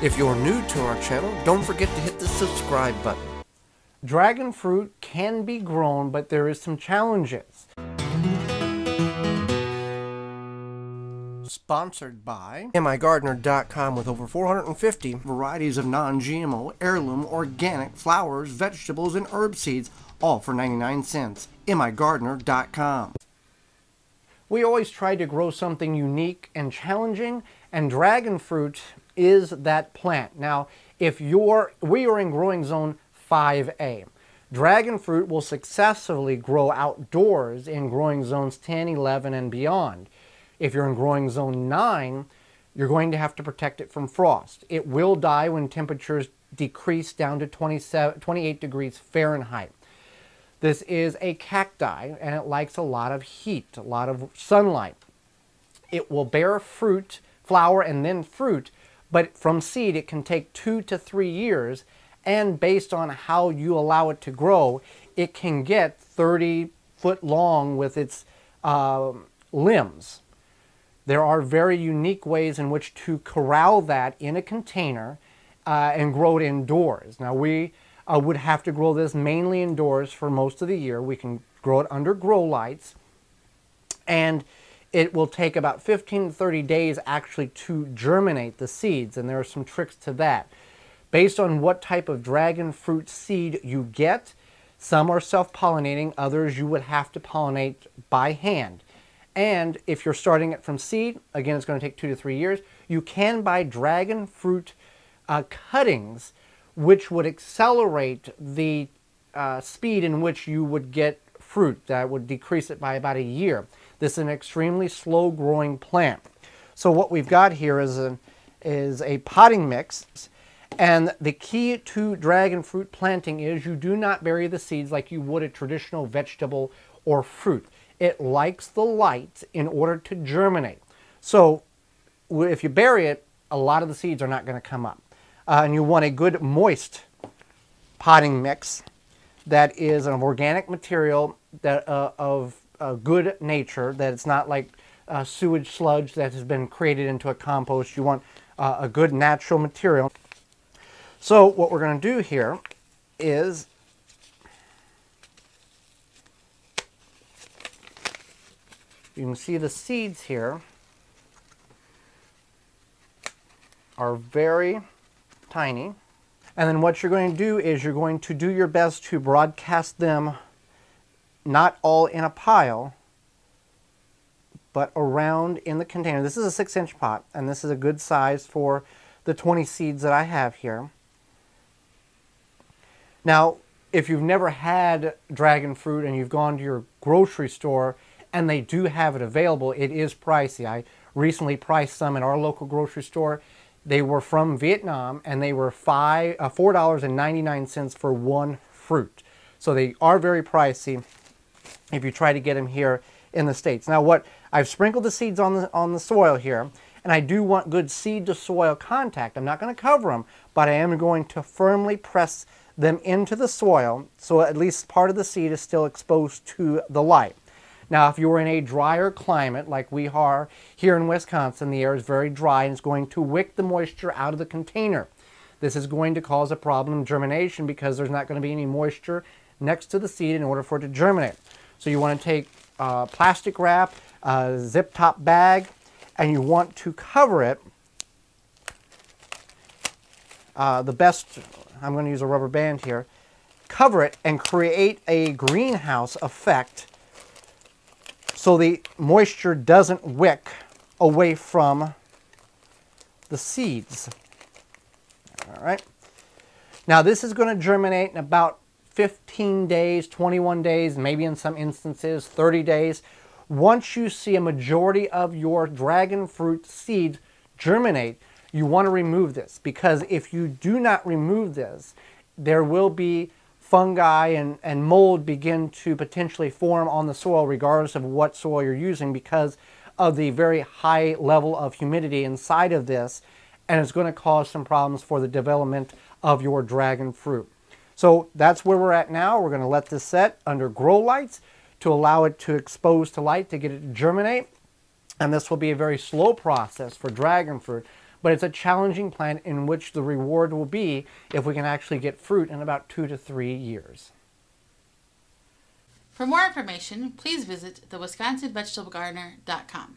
If you're new to our channel, don't forget to hit the subscribe button. Dragon fruit can be grown, but there is some challenges. Sponsored by migardener.com, with over 450 varieties of non-GMO, heirloom, organic flowers, vegetables, and herb seeds, all for 99 cents. migardener.com. We always try to grow something unique and challenging, and dragon fruit is that plant. Now, we are in growing zone 5A. Dragon fruit will successfully grow outdoors in growing zones 10, 11, and beyond. If you're in growing zone 9, you're going to have to protect it from frost. It will die when temperatures decrease down to 28 degrees Fahrenheit. This is a cacti, and it likes a lot of heat, a lot of sunlight. It will bear fruit, flower, and then fruit, but from seed it can take 2 to 3 years, and based on how you allow it to grow, it can get 30 foot long with its limbs. There are very unique ways in which to corral that in a container and grow it indoors. Now, we would have to grow this mainly indoors for most of the year. We can grow it under grow lights, and it will take about 15 to 30 days actually to germinate the seeds, and there are some tricks to that. Based on what type of dragon fruit seed you get, some are self-pollinating, others you would have to pollinate by hand. And if you're starting it from seed, again, it's going to take 2 to 3 years. You can buy dragon fruit cuttings, which would accelerate the speed in which you would get fruit. That would decrease it by about a year. This is an extremely slow-growing plant. So what we've got here is a potting mix. And the key to dragon fruit planting is you do not bury the seeds like you would a traditional vegetable or fruit. It likes the light in order to germinate. So if you bury it, a lot of the seeds are not going to come up. And you want a good moist potting mix that is an organic material that of good nature, that it's not like sewage sludge that has been created into a compost. You want a good natural material. So what we're going to do here is you can see the seeds here are very tiny. And then what you're going to do is you're going to do your best to broadcast them not all in a pile, but around in the container. This is a 6-inch pot, and this is a good size for the 20 seeds that I have here. Now, if you've never had dragon fruit and you've gone to your grocery store and they do have it available, it is pricey. I recently priced some in our local grocery store. They were from Vietnam, and they were $4.99 for one fruit. So they are very pricey if you try to get them here in the States. Now, I've sprinkled the seeds on the soil here, and I do want good seed to soil contact. I'm not going to cover them, but I am going to firmly press them into the soil so at least part of the seed is still exposed to the light. Now, if you were in a drier climate like we are here in Wisconsin, the air is very dry and it's going to wick the moisture out of the container. This is going to cause a problem in germination because there's not going to be any moisture next to the seed in order for it to germinate. So you want to take plastic wrap, a zip top bag, and you want to cover it. I'm going to use a rubber band here. Cover it and create a greenhouse effect so the moisture doesn't wick away from the seeds. All right. Now, this is going to germinate in about 15 days, 21 days, maybe in some instances 30 days. Once you see a majority of your dragon fruit seeds germinate, you want to remove this, because if you do not remove this, there will be fungi and mold begin to potentially form on the soil regardless of what soil you're using, because of the very high level of humidity inside of this, and it's going to cause some problems for the development of your dragon fruit. So that's where we're at now. We're going to let this set under grow lights to allow it to expose to light to get it to germinate. And this will be a very slow process for dragon fruit. but it's a challenging plant in which the reward will be if we can actually get fruit in about 2 to 3 years. For more information, please visit thewisconsinvegetablegardener.com.